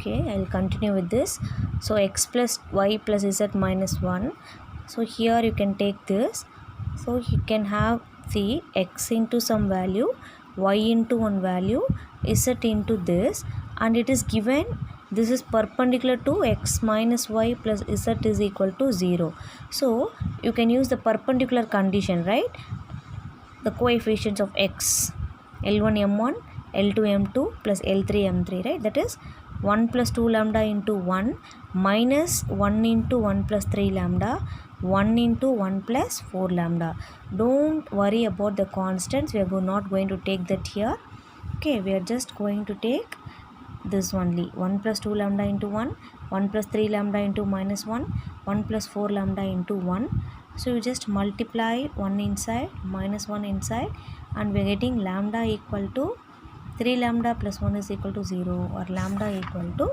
Okay, I'll continue with this. So x plus y plus z minus 1. So here you can take this. So you can have the x into some value, y into one value, z into this, and it is given this is perpendicular to x minus y plus z is equal to 0. So you can use the perpendicular condition, right? The coefficients of x, L1 m1, L2 m2 plus L3 m3, right? That is 1 plus 2 lambda into 1 minus 1 into 1 plus 3 lambda, 1 into 1 plus 4 lambda. Don't worry about the constants. We are not going to take that here. Okay, we are just going to take this only. 1 plus 2 lambda into 1, 1 plus 3 lambda into minus 1, 1 plus 4 lambda into 1. So you just multiply 1 inside, minus 1 inside, and we are getting lambda equal to 3 lambda plus 1 is equal to 0, or lambda equal to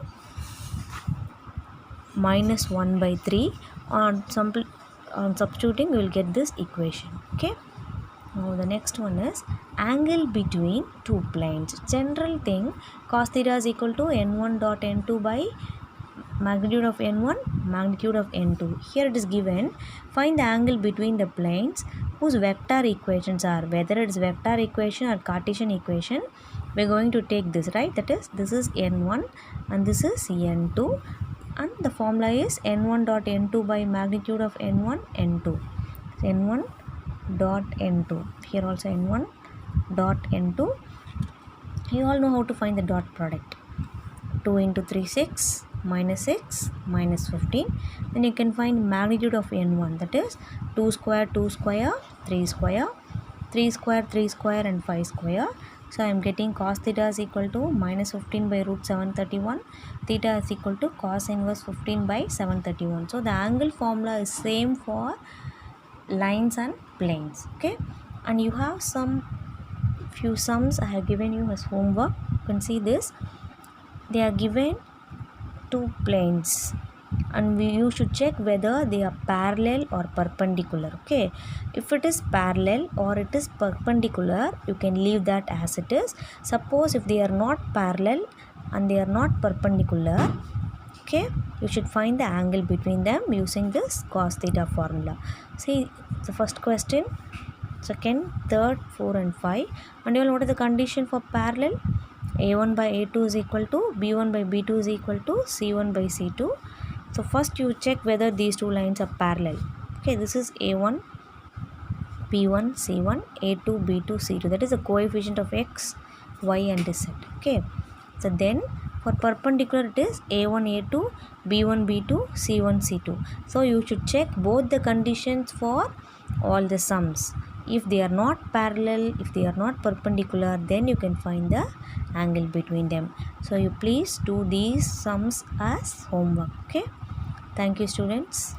minus 1 by 3. On substituting, we will get this equation. Okay. Now the next one is angle between two planes. General thing, cos theta is equal to n1 dot n2 by magnitude of n1, magnitude of n2. Here it is given, find the angle between the planes whose vector equations are, whether it is vector equation or Cartesian equation, we are going to take this, right? That is, this is n1 and this is n2, and the formula is n1 dot n2 by magnitude of n1, n2. n1 dot n2, here also n1 dot n2. You all know how to find the dot product. 2 into 3 6, minus 6, minus 15. Then you can find magnitude of n1, that is 2 square 2 square 3 square 3 square 3 square and 5 square. So I am getting cos theta is equal to minus 15 by root 731. Theta is equal to cos inverse 15 by 731. So the angle formula is same for lines and planes. Okay, and you have some few sums I have given you as homework. You can see this. They are given two planes, and you should check whether they are parallel or perpendicular. Okay, if it is parallel or it is perpendicular, you can leave that as it is. Suppose if they are not parallel and they are not perpendicular, okay, you should find the angle between them using this cos theta formula. See the first question, second, third, 4 and 5. And you all know what is the condition for parallel? A1 by A2 is equal to B1 by B2 is equal to C1 by C2. So first you check whether these two lines are parallel. Okay, this is A1 B1 C1, A2 B2 C2. That is the coefficient of x, y and z. Okay, so then for perpendicular it is A1 A2 B1 B2 C1 C2. So you should check both the conditions for all the sums. If they are not parallel, if they are not perpendicular, then you can find the angle between them. So you please do these sums as homework. Okay, thank you students.